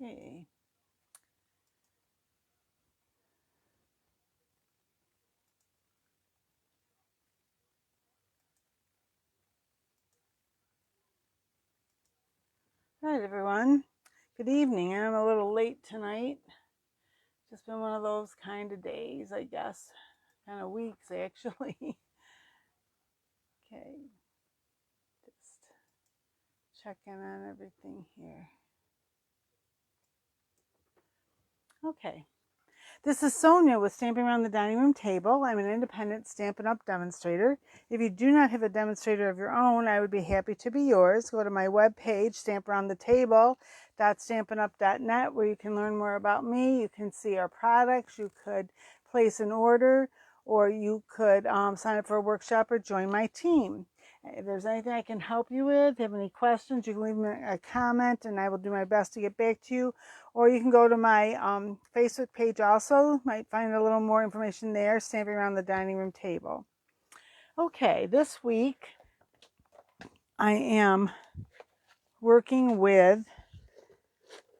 Okay. All right, everyone. Good evening. I'm a little late tonight. Just been one of those kind of days, I guess. Kind of weeks, actually. Okay. Just checking on everything here. Okay. This is Sonia with Stamping Around the Dining Room Table. I'm an independent Stampin' Up! Demonstrator. If you do not have a demonstrator of your own, I would be happy to be yours. Go to my webpage, stamparoundthetable.stampinup.net, where you can learn more about me. You can see our products. You could place an order, or you could sign up for a workshop or join my team. If there's anything I can help you with, if you have any questions, you can leave me a comment and I will do my best to get back to you. Or you can go to my Facebook page also. Might find a little more information there, Stamping Around the Dining Room Table. Okay, this week I am working with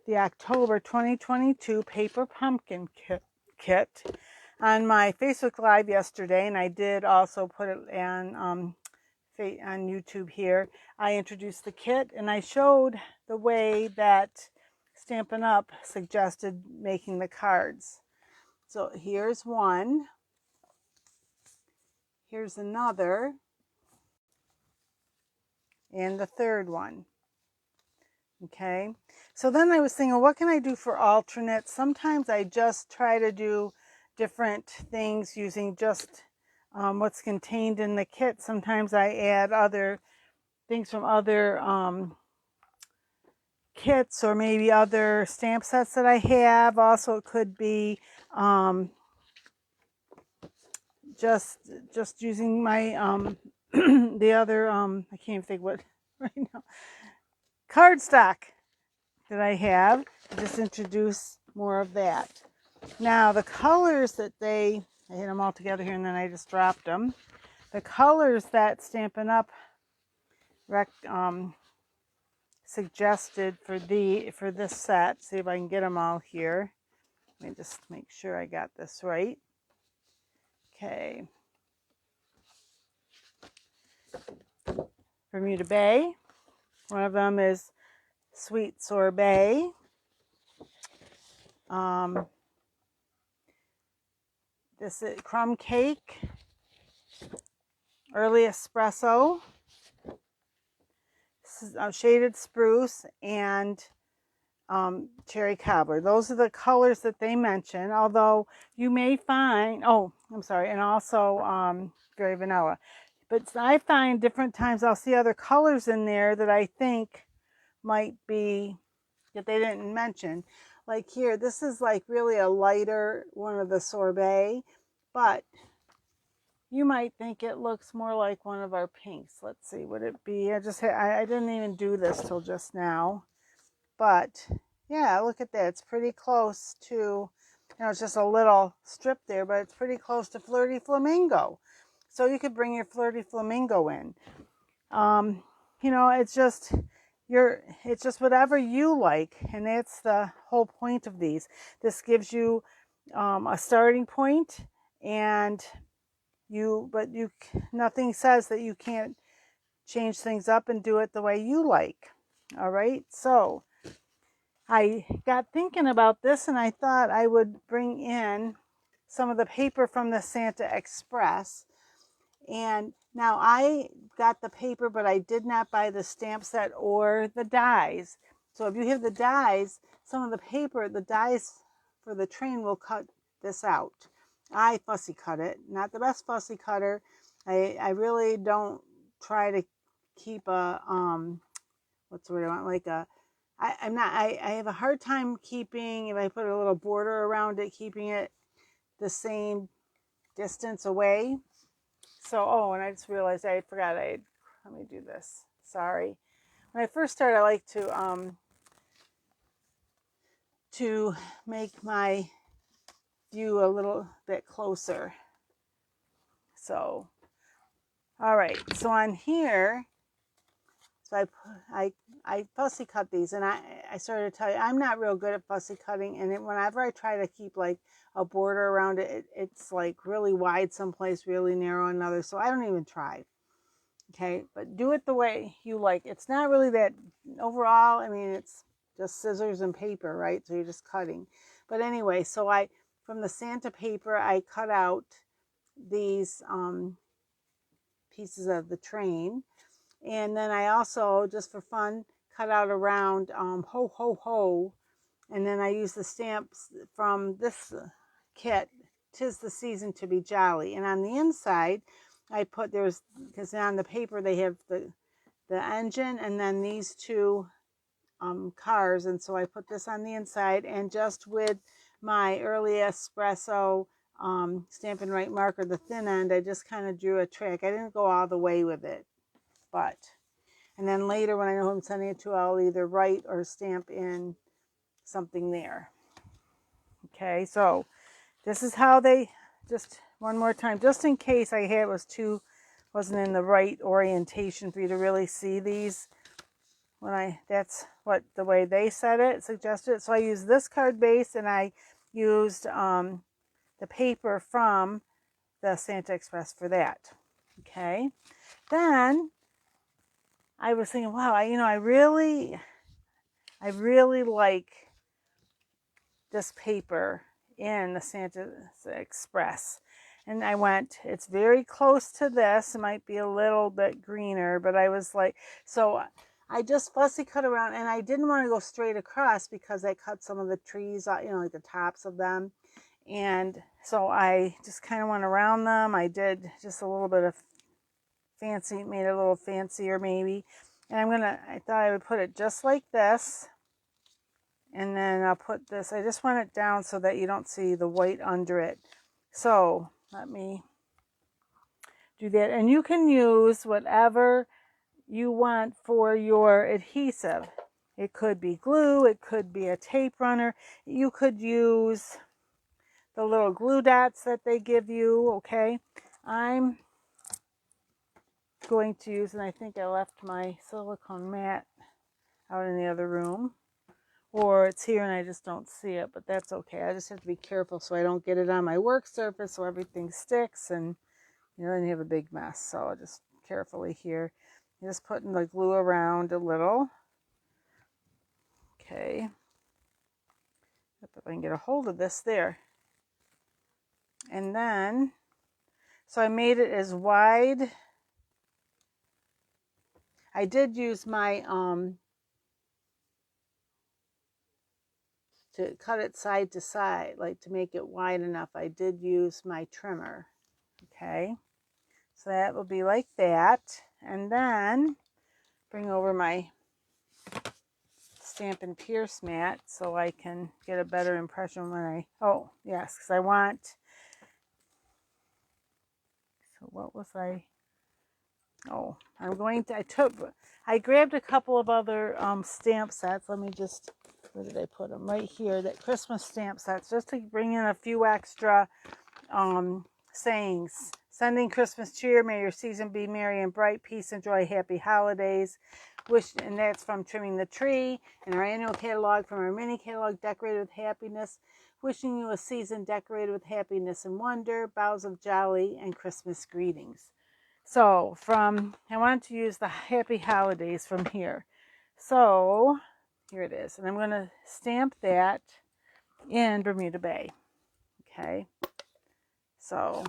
the October 2022 Paper Pumpkin Kit on my Facebook Live yesterday, and I did also put it on YouTube here. I introduced the kit and I showed the way that Stampin' Up! Suggested making the cards. So here's one, here's another, and the third one. Okay, so then I was thinking, what can I do for alternates? Sometimes I just try to do different things using just what's contained in the kit. Sometimes I add other things from other kits or maybe other stamp sets that I have. Also, it could be just using my the other I can't even think what right now, cardstock that I have. Just introduce more of that. Now the colors that I hit them all together here and then I just dropped them. The colors that Stampin' Up! Suggested for this set. See if I can get them all here. Let me just make sure I got this right. Okay. Bermuda Bay. One of them is Sweet Sorbet. This is Crumb Cake. Early Espresso. This is Shaded Spruce and Cherry Cobbler. Those are the colors that they mention, although you may find, and also Very Vanilla. But I find different times I'll see other colors in there that I think might be, that they didn't mention. Like here, this is like really a lighter one of the sorbet, but you might think it looks more like one of our pinks. Let's see, would it be? I didn't even do this till just now. But yeah, look at that. It's pretty close to, it's just a little strip there, but it's pretty close to Flirty Flamingo. So you could bring your Flirty Flamingo in. It's just whatever you like, and that's the whole point of these. This gives you a starting point, and nothing says that you can't change things up and do it the way you like. All right, so I got thinking about this and I thought I would bring in some of the paper from the Santa Express. And now I got the paper, but I did not buy the stamp set or the dies. So if you have the dies, some of the paper, the dies for the train will cut this out. I fussy cut it, not the best fussy cutter. I really don't try to keep a, what's the word I want, like a, I have a hard time keeping, if I put a little border around it, keeping it the same distance away. So, and I just realized I forgot let me do this. Sorry. When I first started, I like to make my view a little bit closer. So, all right. So on here, so I fussy cut these, and I started to tell you, I'm not real good at fussy cutting, and whenever I try to keep like a border around it, it's like really wide someplace, really narrow another, so I don't even try. Okay, but do it the way you like. It's not really that overall, I mean, it's just scissors and paper, right? So you're just cutting. But anyway, so from the Santa paper, I cut out these pieces of the train. And then I also, just for fun, cut out around ho, ho, ho. And then I used the stamps from this kit, 'Tis the Season to be Jolly. And on the inside, I put, because on the paper they have the engine and then these two cars. And so I put this on the inside, and just with my early espresso Stampin' Right marker, the thin end, I just kind of drew a trick. I didn't go all the way with it, and then later when I know who I'm sending it to, I'll either write or stamp in something there. Okay, so this is how they, just one more time, just in case wasn't in the right orientation for you to really see these. That's what the way they said it, suggested it. So I used this card base, and I used the paper from the Santa Express for that. Okay, then I was thinking, wow, I really like this paper in the Santa Express. And I went, it's very close to this. It might be a little bit greener, but I was like, so I just fussy cut around, and I didn't want to go straight across because I cut some of the trees, like the tops of them. And so I just kind of went around them. I did just a little bit of made it a little fancier maybe. And I thought I would put it just like this. And then I'll put this, I just want it down so that you don't see the white under it. So let me do that. And you can use whatever you want for your adhesive. It could be glue, it could be a tape runner. You could use the little glue dots that they give you, okay? I'm going to use, and I think I left my silicone mat out in the other room, or it's here and I just don't see it, but that's okay. I just have to be careful so I don't get it on my work surface so everything sticks, and then you have a big mess. So I'll just carefully here, just putting the glue around a little. Okay, if I can get a hold of this there. And then, so I made it as wide. I did use my, to cut it side to side, like to make it wide enough, I did use my trimmer. Okay, so that will be like that. And then bring over my Stampin' Pierce mat so I can get a better impression when oh yes, because I want, so what was oh, I grabbed a couple of other stamp sets. Let me just, where did I put them? Right here, that Christmas stamp sets, just to bring in a few extra sayings. Sending Christmas cheer, may your season be merry and bright, peace and joy, happy holidays. And that's from Trimming the Tree, and our annual catalog from our mini catalog, Decorated with Happiness. Wishing you a season decorated with happiness and wonder, boughs of jolly, and Christmas greetings. So I want to use the happy holidays from here. So here it is. And I'm going to stamp that in Bermuda Bay. Okay. So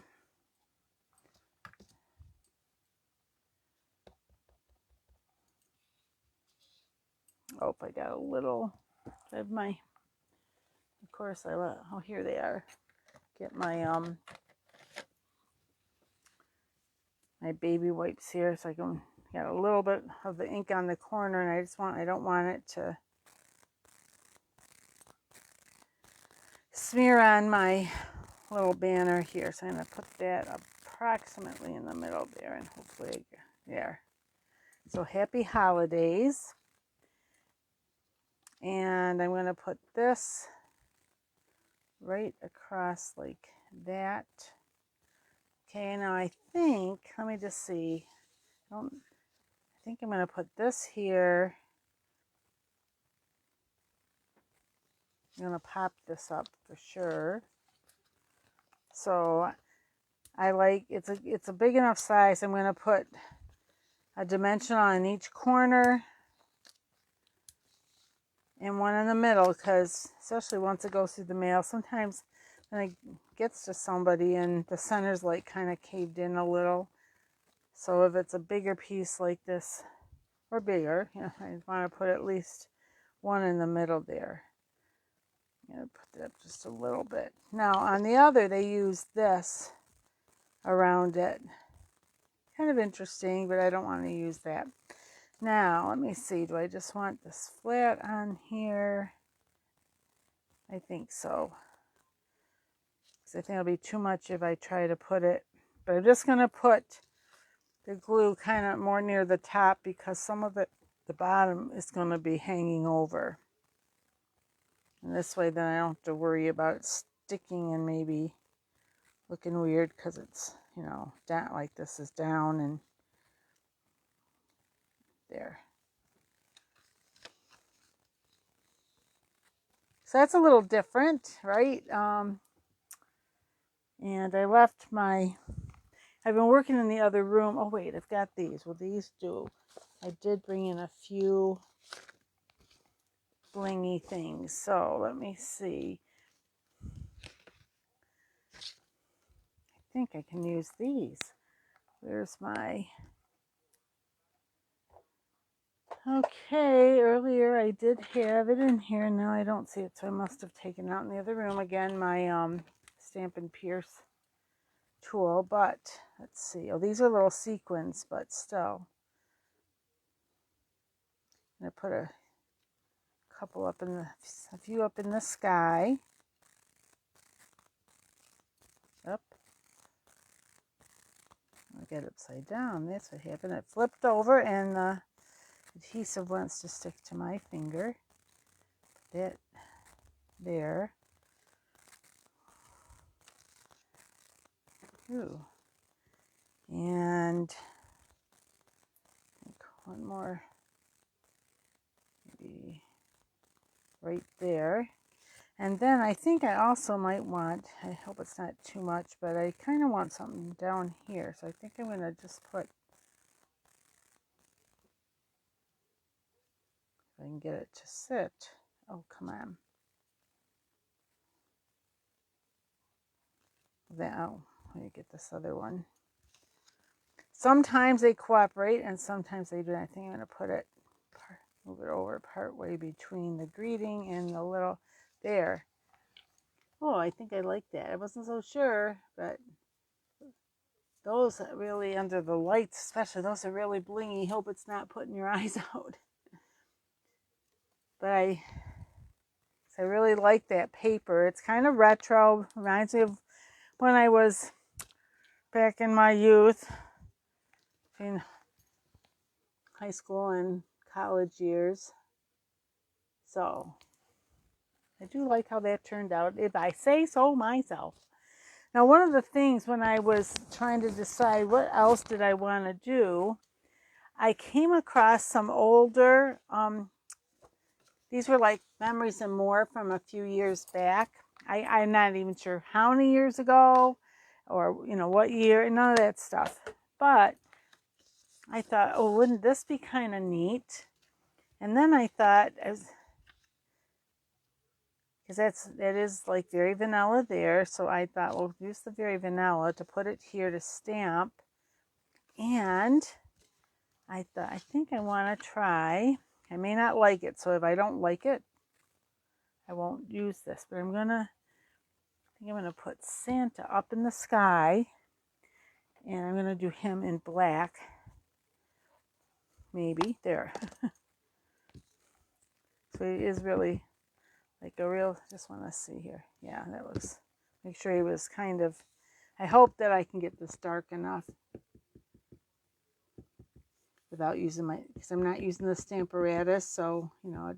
I got a little, I have my, of course here they are. Get my, my baby wipes here so I can get a little bit of the ink on the corner, and I don't want it to smear on my little banner here. So I'm going to put that approximately in the middle there, and hopefully there. So happy holidays. And I'm going to put this right across like that. Okay, now I think, let me just see. I think I'm going to put this here I'm going to pop this up for sure. So I like, it's a big enough size. I'm going to put a dimension on each corner and one in the middle, because especially once it goes through the mail, sometimes when it gets to somebody and the center's like kind of caved in a little. So if it's a bigger piece like this, or bigger, you know, I want to put at least one in the middle there. I'm going to put that up just a little bit. Now on the other, they use this around it. Kind of interesting, but I don't want to use that. Now, let me see. Do I just want this flat on here? I think so. Because I think it'll be too much if I try to put it. But I'm just going to put the glue kind of more near the top, because some of it, the bottom, is going to be hanging over. And this way then I don't have to worry about it sticking and maybe looking weird, because it's, you know, down, like this is down and there. So that's a little different, right? And I left my, I've been working in the other room. Oh wait, I've got these. Will these do? I did bring in a few blingy things. So let me see. I think I can use these. Where's my... Okay, earlier I did have it in here. Now I don't see it, so I must have taken out in the other room again my Stampin' Pierce tool. But let's see. Oh, these are little sequins, but still. I'm gonna put a couple up in the, a few up in the sky. Up. I get it upside down. That's what happened. It flipped over and the adhesive wants to stick to my finger. Put that there. Ooh. And one more, maybe right there. And then I think I also might want, I hope it's not too much, but I kind of want something down here. So I think I'm going to just put, if I can get it to sit. Oh, come on. Oh, let me get this other one. Sometimes they cooperate and sometimes they do. I think I'm going to put it, move it over part way between the greeting and the little, there. Oh, I think I like that. I wasn't so sure, but those really, under the lights especially, those are really blingy. Hope it's not putting your eyes out. But I really like that paper. It's kind of retro. Reminds me of when I was back in my youth, between high school and college years. So I do like how that turned out, if I say so myself. Now, one of the things when I was trying to decide what else did I want to do, I came across some older, these were like Memories and More from a few years back. I'm not even sure how many years ago or, you know, what year, none of that stuff. But I thought, oh, wouldn't this be kind of neat? And then I thought, because that is like very vanilla there. So I thought, well, use the very vanilla to put it here to stamp. And I thought, I think I want to try. I may not like it, so if I don't like it, I won't use this. But I think I'm going to put Santa up in the sky. And I'm going to do him in black. Maybe. There. So he is really like a real, just want to see here. Yeah, that was, make sure he was kind of, I hope that I can get this dark enough without using my, because I'm not using the Stamparatus, so, you know,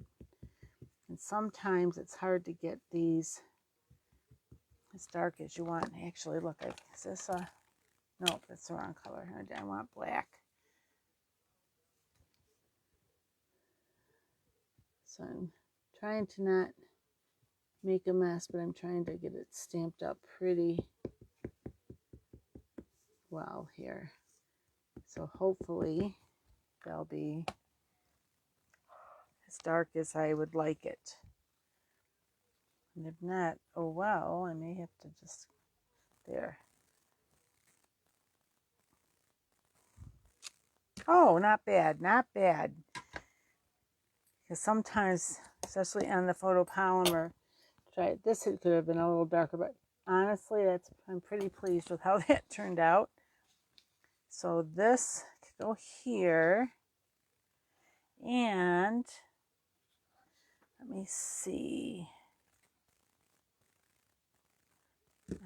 and sometimes it's hard to get these as dark as you want. Actually, look, is this a, no, that's the wrong color. I want black. So I'm trying to not make a mess, but I'm trying to get it stamped up pretty well here. So hopefully they'll be as dark as I would like it. And if not, oh well, I may have to just, there. Oh, not bad, not bad. Because sometimes, especially on the photopolymer, this could have been a little darker, but honestly, I'm pretty pleased with how that turned out. So this could go here, and let me see.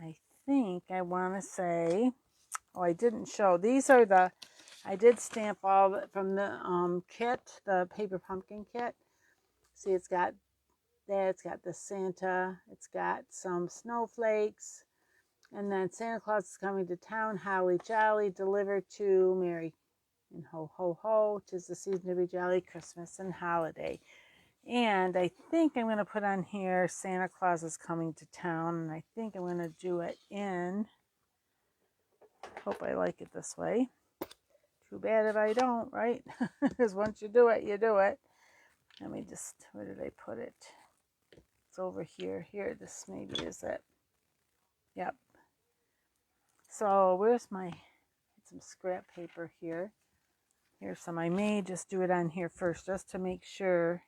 I think I want to say, oh, I didn't show. These are the, I did stamp all from the kit, the paper pumpkin kit. See, it's got that, it's got the Santa, it's got some snowflakes, and then Santa Claus is coming to town, holly jolly, delivered to Mary, and ho ho ho, 'tis the season to be jolly, Christmas and holiday. And I think I'm going to put on here Santa Claus is coming to town, and I think I'm going to do it in, hope I like it this way. Too bad if I don't, right? Because once you do it, you do it. Let me just, where did I put it? It's over here. Here, this maybe is it. Yep. So where's my, some scrap paper here. Here's some. I may just do it on here first, just to make sure.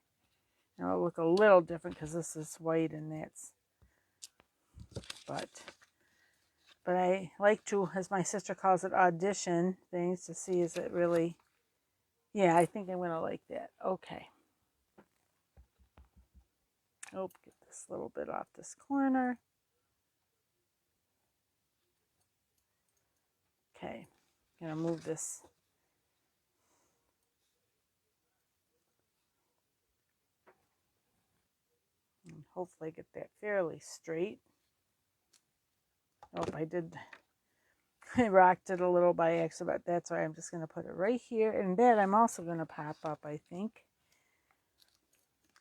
And it'll look a little different because this is white and that's, but I like to, as my sister calls it, audition things to see is it really, yeah, I think I'm going to like that. Okay. Oh, get this little bit off this corner. Okay, I'm going to move this. And hopefully get that fairly straight. Oh, I rocked it a little by accident, but that's why I'm just going to put it right here. And that I'm also going to pop up, I think.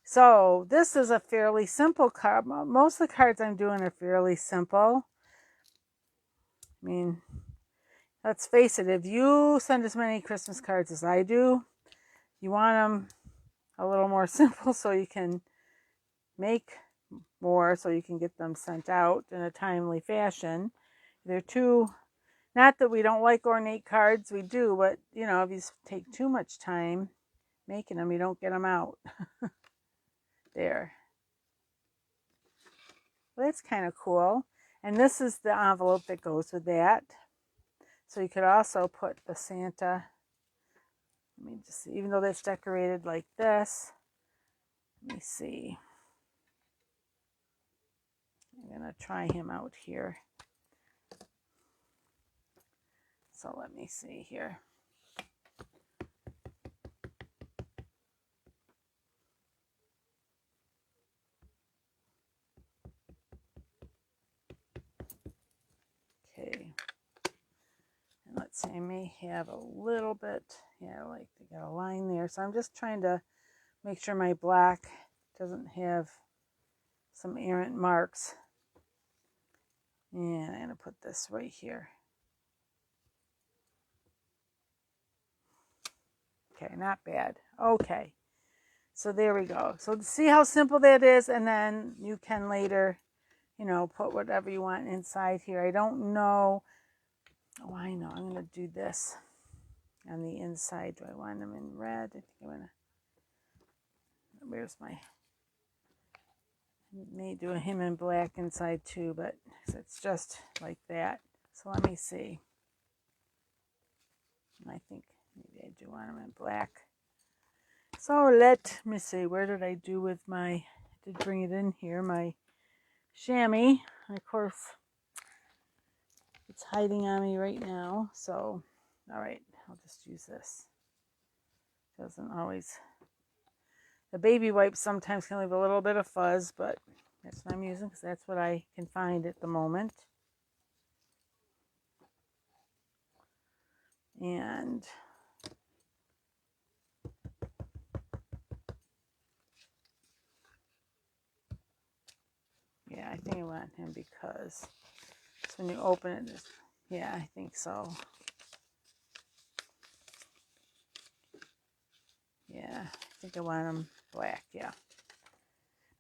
So this is a fairly simple card. Most of the cards I'm doing are fairly simple. I mean, let's face it, if you send as many Christmas cards as I do, you want them a little more simple so you can make more, so you can get them sent out in a timely fashion. They're too, not that we don't like ornate cards, we do, but you know, if you take too much time making them, you don't get them out. There. Well, that's kind of cool. And this is the envelope that goes with that. So you could also put the Santa, let me just see, even though that's decorated like this, let me see. I'm going to try him out here. So let me see here. Okay. And let's see, I may have a little bit, yeah, like they got a line there. So I'm just trying to make sure my black doesn't have some errant marks. And I'm going to put this right here. Okay, not bad. Okay, so there we go. So see how simple that is, and then you can later, you know, put whatever you want inside here. I don't know. Oh, I know. I'm going to do this on the inside. Do I want them in red? I think I'm going to, where's my, I may do him in black inside too, but it's just like that. So let me see. I think maybe I do want them in black. So let me see, where did I do with my, I did bring it in here, my chamois. Of course, it's hiding on me right now. So, all right, I'll just use this. Doesn't always, the baby wipes sometimes can leave a little bit of fuzz, but that's what I'm using because that's what I can find at the moment. And I think I want him because when you open it, yeah, I think so. Yeah, I think I want him black, yeah.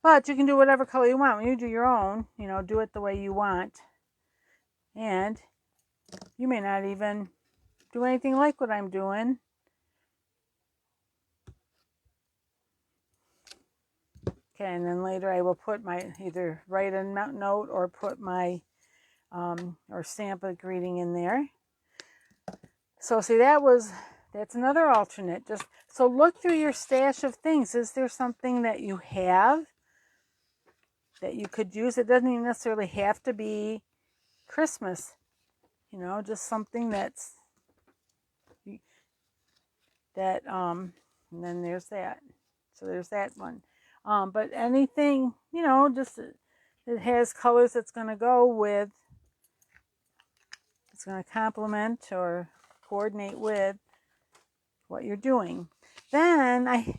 But you can do whatever color you want. When you do your own, you know, do it the way you want. And you may not even do anything like what I'm doing. Okay, and then later I will put my, either write a note or put my, or stamp a greeting in there. So see, that's another alternate. Just, so look through your stash of things. Is there something that you have that you could use? It doesn't even necessarily have to be Christmas, you know, just something that's, and then there's that. So there's that one. But anything, you know, just it has colors that's going to go with, it's going to complement or coordinate with what you're doing. Then I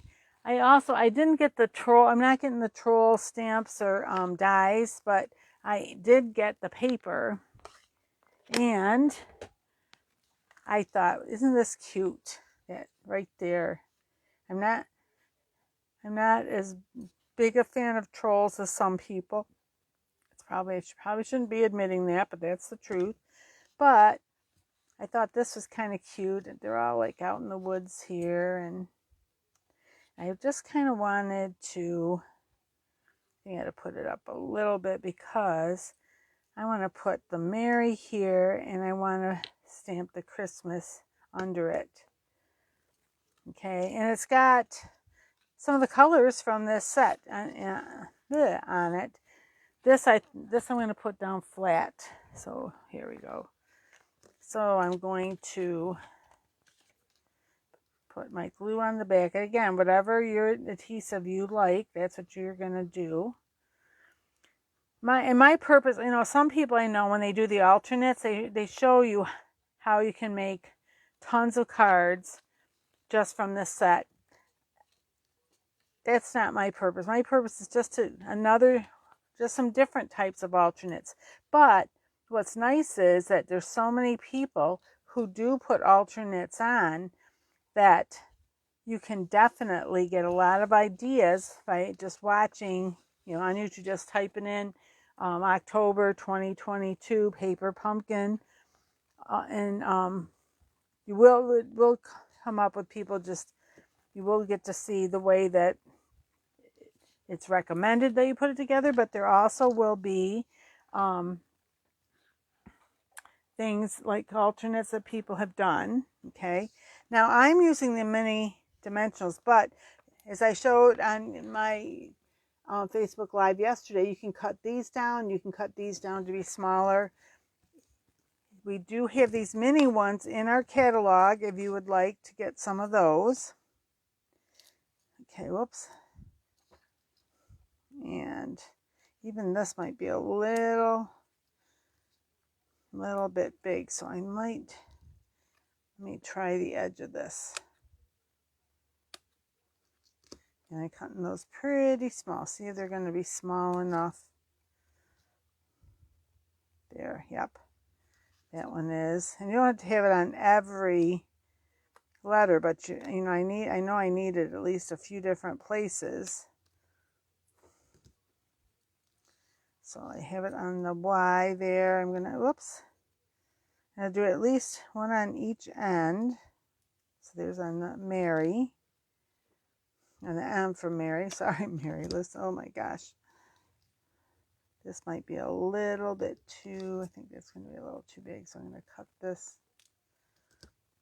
didn't get the troll, I'm not getting the troll stamps or dies, but I did get the paper. And I thought, isn't this cute? That right there. I'm not as big a fan of trolls as some people. I probably shouldn't be admitting that, but that's the truth. But I thought this was kind of cute. They're all like out in the woods here, and I just kind of wanted to, I think I had to put it up a little bit because I want to put the Merry here, and I want to stamp the Christmas under it. Okay, and it's got some of the colors from this set on it. This I'm going to put down flat. So here we go. So I'm going to put my glue on the back. And again, whatever your adhesive you like, that's what you're going to do. My purpose, you know, some people I know when they do the alternates, they show you how you can make tons of cards just from this set. That's not my purpose. My purpose is just some different types of alternates. But what's nice is that there's so many people who do put alternates on that you can definitely get a lot of ideas by just watching, you know, on YouTube, just typing in October 2022 paper pumpkin, and you will come up with people, just, you will get to see the way that it's recommended that you put it together, but there also will be things like alternates that people have done. Okay, now I'm using the mini dimensionals, but as I showed on my Facebook Live yesterday, you can cut these down. You can cut these down to be smaller. We do have these mini ones in our catalog if you would like to get some of those. Okay, whoops. And even this might be a little bit big, so let me try the edge of this. And I'm cutting those pretty small. See if they're going to be small enough. There, yep. That one is. And you don't have to have it on every letter, but you know, I know I need it at least a few different places. So I have it on the Y there. I'm going to do at least one on each end. So there's on the Mary. And the M for Mary. Sorry, Mary. Listen, oh my gosh. This might be a little bit too, I think that's going to be a little too big. So I'm going to cut this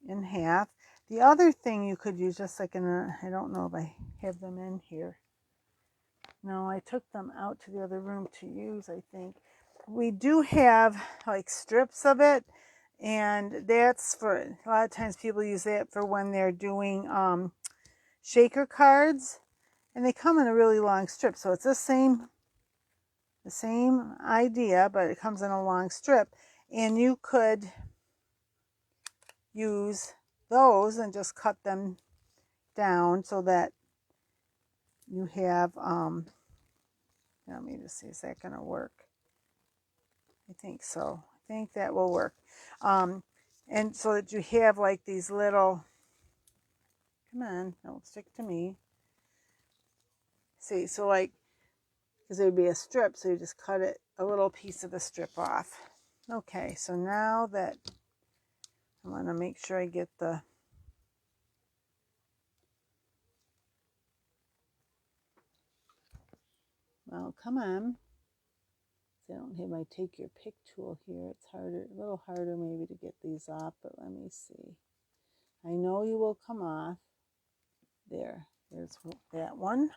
in half. The other thing you could use, just like I don't know if I have them in here. No, I took them out to the other room to use, I think. We do have like strips of it. And that's for, a lot of times people use that for when they're doing shaker cards, and they come in a really long strip. So it's the same idea, but it comes in a long strip, and you could use those and just cut them down so that you have Let me just see, is that going to work? I think so. I think that will work. And so that you have like these little, come on, don't stick to me. See, so like, because it would be a strip, so you just cut it, a little piece of the strip off. Okay, so now that I want to make sure I get the, well, come on. I don't have my take your pick tool here. It's harder, a little harder maybe to get these off, but let me see. I know you will come off. There's that one.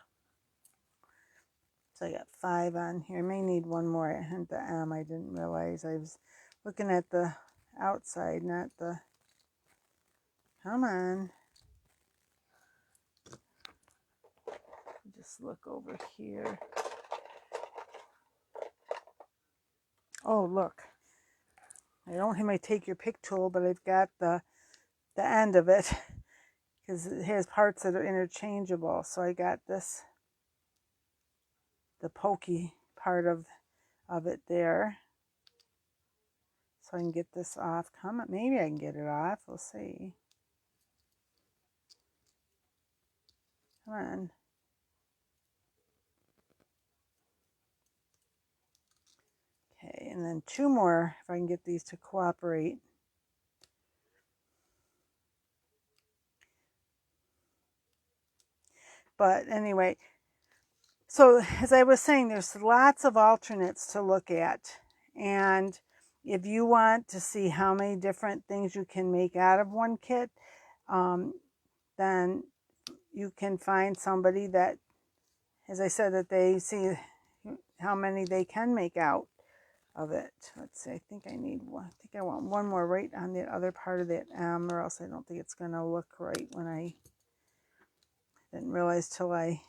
So I got 5 on here. I may need one more at the M. I didn't realize. I was looking at the outside, not the, come on. Just look over here. Oh, look. I don't have my take your pick tool, but I've got the end of it because it has parts that are interchangeable. So I got this, the pokey part of it there. So I can get this off. Come on, maybe I can get it off. We'll see. Come on. Okay, and then 2 more if I can get these to cooperate. But anyway, so as I was saying, there's lots of alternates to look at. And if you want to see how many different things you can make out of one kit, then you can find somebody that, as I said, that they see how many they can make out of it. Let's see, I think I need one. I think I want one more right on the other part of that M, or else I don't think it's going to look right when I didn't realize till I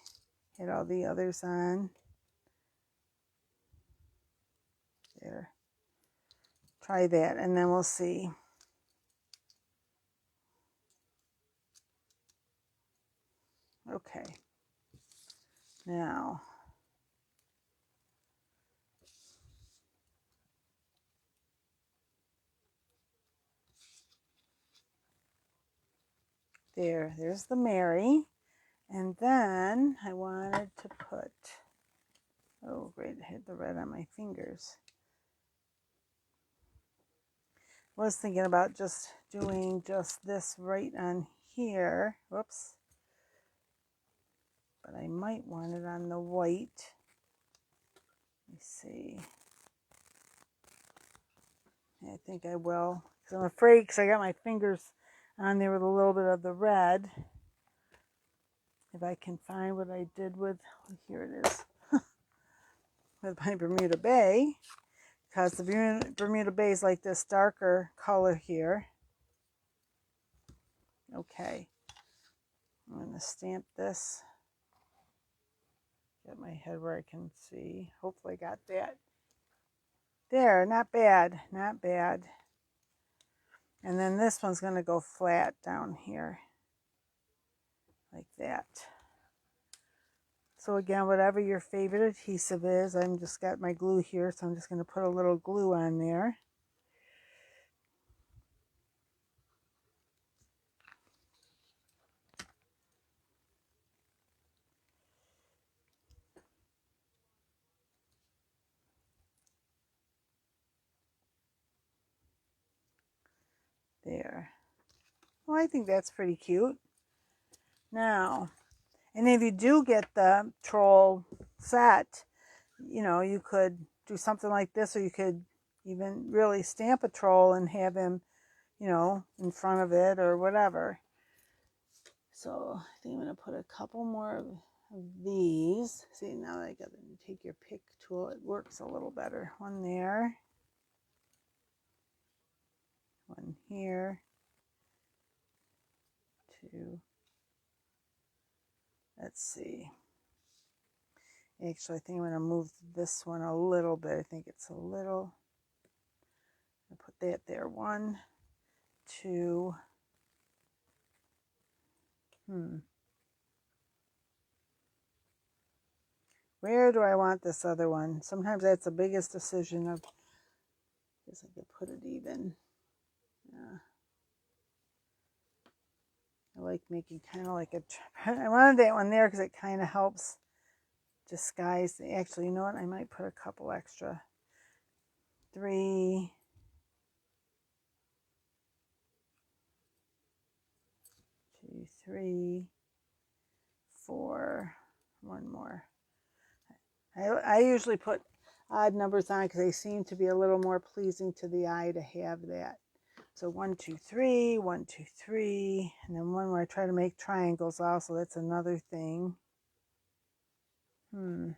had all the others on. There. Try that, and then we'll see. Okay. Now, there's the Mary. And then I wanted to put, oh great, I had the red on my fingers. I was thinking about just doing just this right on here. Whoops. But I might want it on the white. Let me see. I think I will. Because I'm afraid, because I got my fingers on there with a little bit of the red. If I can find what I did with, here it is, with my Bermuda Bay. Because the Bermuda Bay is like this darker color here. Okay. I'm going to stamp this. Get my head where I can see. Hopefully I got that. There, not bad, not bad. And then this one's going to go flat down here. Like that. So again, whatever your favorite adhesive is, I'm just got my glue here, so I'm just going to put a little glue on there. There. Well, I think that's pretty cute. Now, and if you do get the troll set, you know, you could do something like this, or you could even really stamp a troll and have him, you know, in front of it or whatever. So I think I'm going to put a couple more of these. See, now that I got to take your pick tool, it works a little better. One there. One here. 2. Let's see. Actually, I think I'm going to move this one a little bit. I think it's a little. I'll put that there. 1, 2. Where do I want this other one? Sometimes that's the biggest decision of, I guess I could put it even. Yeah. I like making kind of like a, I wanted that one there because it kind of helps disguise. Actually, you know what? I might put a couple extra. 3, 2, 3, 4, one more. I usually put odd numbers on because they seem to be a little more pleasing to the eye to have that. So 1, 2, 3, 1, 2, 3, and then one where I try to make triangles also. That's another thing. 2,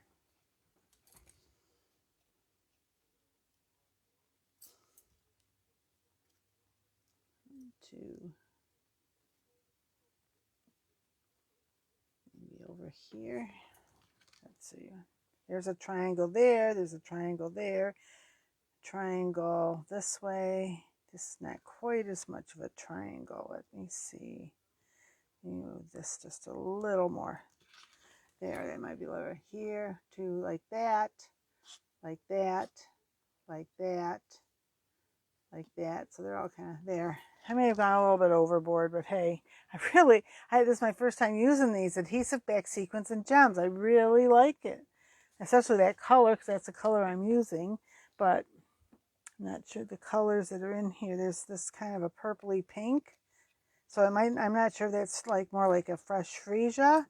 maybe over here. Let's see. There's a triangle there. There's a triangle there. Triangle this way. This is not quite as much of a triangle. Let me see. Move this just a little more. There, that might be over here. 2 like that, like that, like that, like that. So they're all kind of there. I may have gone a little bit overboard, but hey, this is my first time using these adhesive-backed sequins and gems. I really like it, especially that color because that's the color I'm using. But I'm not sure the colors that are in here. There's this kind of a purpley pink. So I'm not sure if that's like more like a fresh freesia.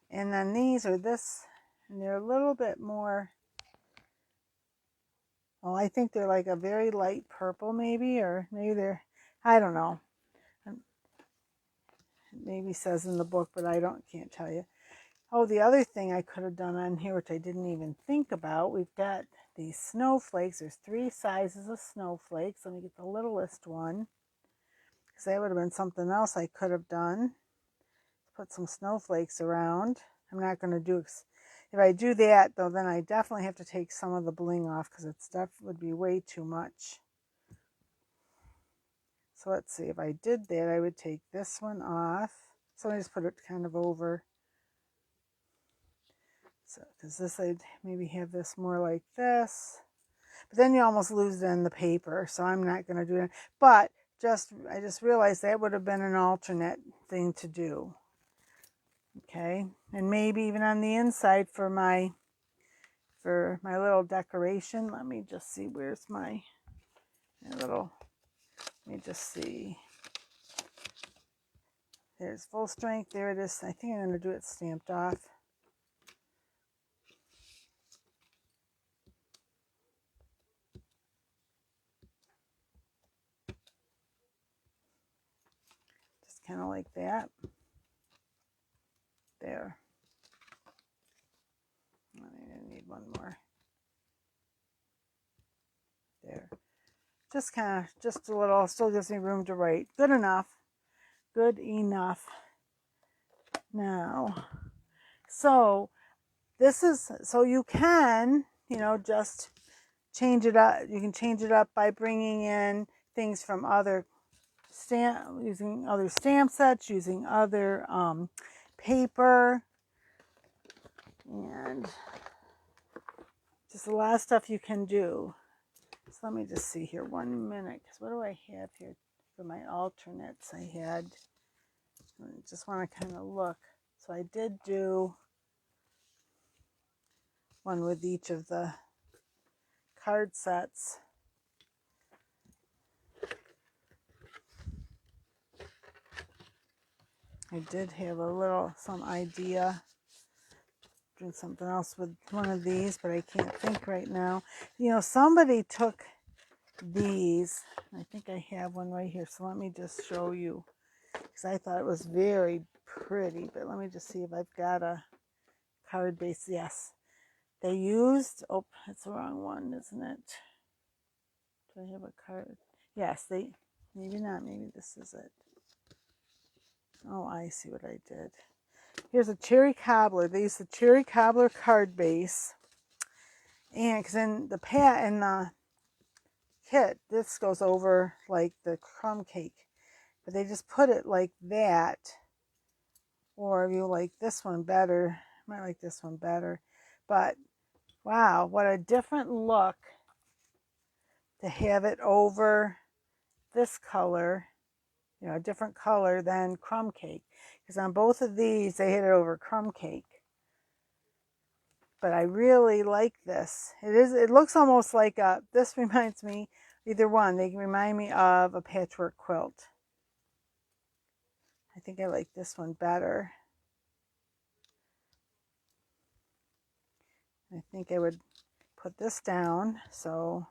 And then these are this, and they're a little bit more, oh, I think they're like a very light purple maybe, or maybe they're, I don't know. It maybe says in the book, but I can't tell you. Oh, the other thing I could have done on here, which I didn't even think about, we've got these snowflakes. There's 3 sizes of snowflakes. Let me get the littlest one, because that would have been something else I could have done. Put some snowflakes around. I'm not going to do, if I do that though, then I definitely have to take some of the bling off because that would be way too much. So let's see, if I did that, I would take this one off. So I just put it kind of over. So, because this, I'd maybe have this more like this. But then you almost lose it in the paper, so I'm not going to do it. But I just realized that would have been an alternate thing to do. Okay, and maybe even on the inside for my little decoration. Let me just see, where's my little, let me just see. There's full strength, there it is. I think I'm going to do it stamped off. Just kind of like that. There. I need one more. There. Just kind of, just a little, still gives me room to write. Good enough. Good enough. Now, so this is, so you can, just change it up. You can change it up by bringing in things from using other stamp sets, using other paper, and just a lot of stuff you can do. So let me just see here 1 minute, because what do I have here for my alternates? I just want to kind of look. So I did do one with each of the card sets. I did have some idea doing something else with one of these, but I can't think right now. Somebody took these. I think I have one right here, so let me just show you, because I thought it was very pretty. But let me just see if I've got a card base. Yes, they used, oh, that's the wrong one, isn't it? Do I have a card? Yes, maybe not, maybe this is it. Oh, I see what I did. Here's a cherry cobbler. They use the cherry cobbler card base, and because in the kit, this goes over like the crumb cake, but they just put it like that. Or if you like this one better, I might like this one better, But wow, what a different look to have it over this color, you know, a different color than crumb cake. Because on both of these, they had it over crumb cake. But I really like this. It looks almost like this reminds me, either one, they remind me of a patchwork quilt. I think I like this one better. I think I would put this down, so,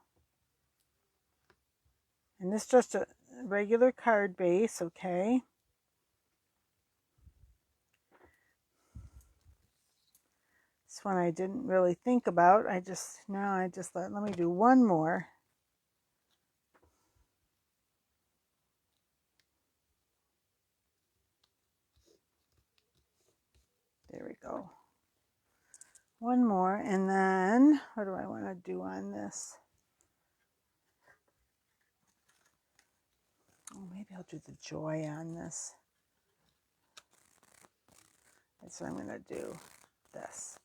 and this is just a regular card base, okay? This one I didn't really think about. I just let me do one more. There we go. One more, and then what do I want to do on this? Oh, maybe I'll do the joy on this. That's what I'm going to do. This.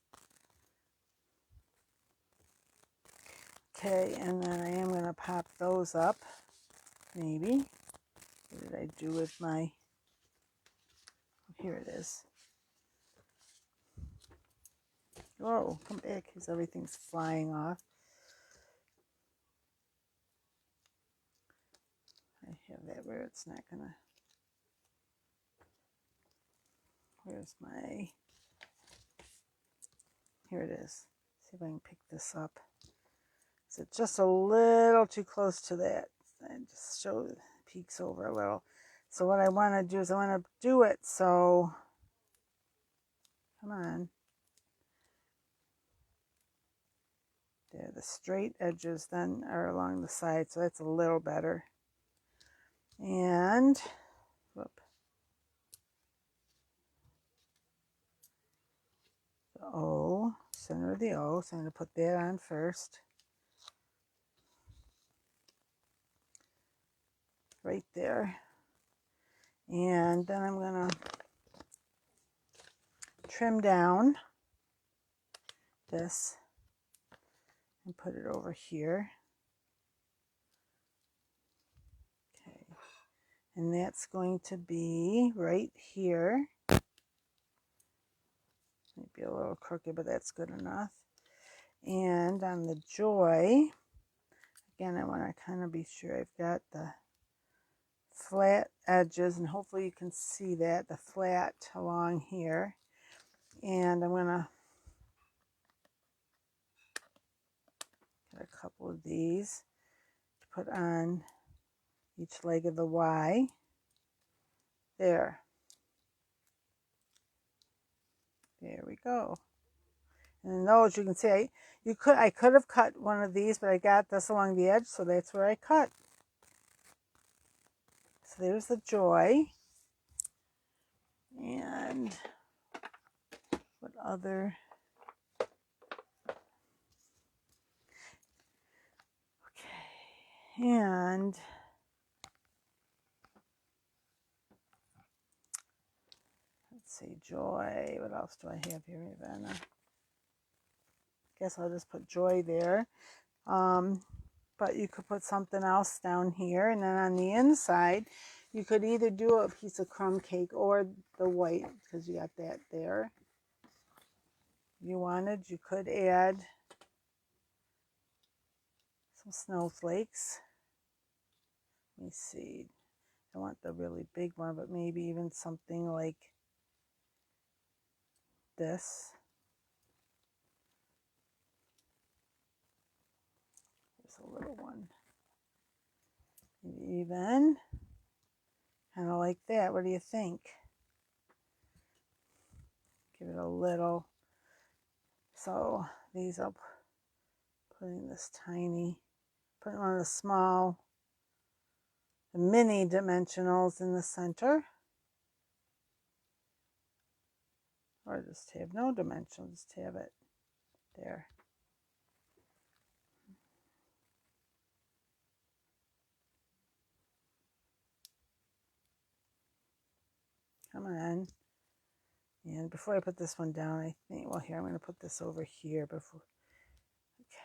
Okay, and then I am going to pop those up. Maybe. What did I do with my... Here it is. Whoa, come back because everything's flying off. I have that where it's not going to... Where's my... Here it is. See if I can pick this up. Is it just a little too close to that? And just show it peeks over a little. So what I want to do is I want to do it so, come on. There, the straight edges then are along the side, so that's a little better. And, whoop. The O, center of the O, so I'm going to put that on first. Right there. And then I'm going to trim down this and put it over here. Okay. And that's going to be right here. Maybe a little crooked, but that's good enough. And on the joy, again, I want to kind of be sure I've got the flat edges, and hopefully you can see that, the flat along here. And I'm going to get a couple of these to put on each leg of the Y. There. There we go. And those you can see, I could have cut one of these, but I got this along the edge, so that's where I cut. So there's the joy. And what other? Okay. And let's see, joy. What else do I have here, Ivana? Guess I'll just put joy there. But you could put something else down here, and then on the inside you could either do a piece of crumb cake or the white, because you got that there. If you wanted, you could add some snowflakes. Let me see, I want the really big one, but maybe even something like this. A little one, maybe even kind of like that. What do you think? Give it a little. So these I'll put in this tiny, put one of the small, the mini dimensionals in the center, or just have no dimensional, just have it there. Come on. And before I put this one down, I think, well, here, I'm going to put this over here before. Okay.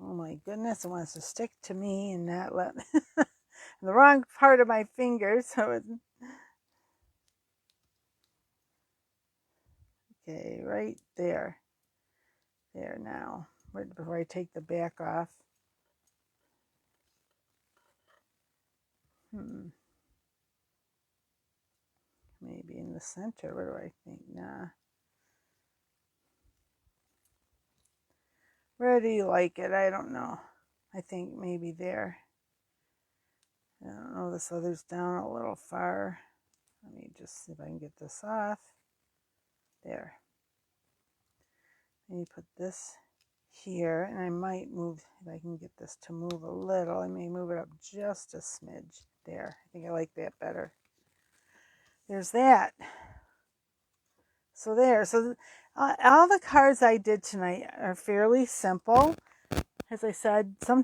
Oh my goodness, it wants to stick to me and not let the wrong part of my finger. So it's okay, right there. There now, right before I take the back off. Maybe in the center. What do I think? Nah. Where do you like it? I don't know. I think maybe there. I don't know. This other's down a little far. Let me just see if I can get this off. There. Maybe put this here, and I might move, if I can get this to move a little, I may move it up just a smidge. There. I think I like that better. There's that. So there. So all the cards I did tonight are fairly simple. As I said, sometimes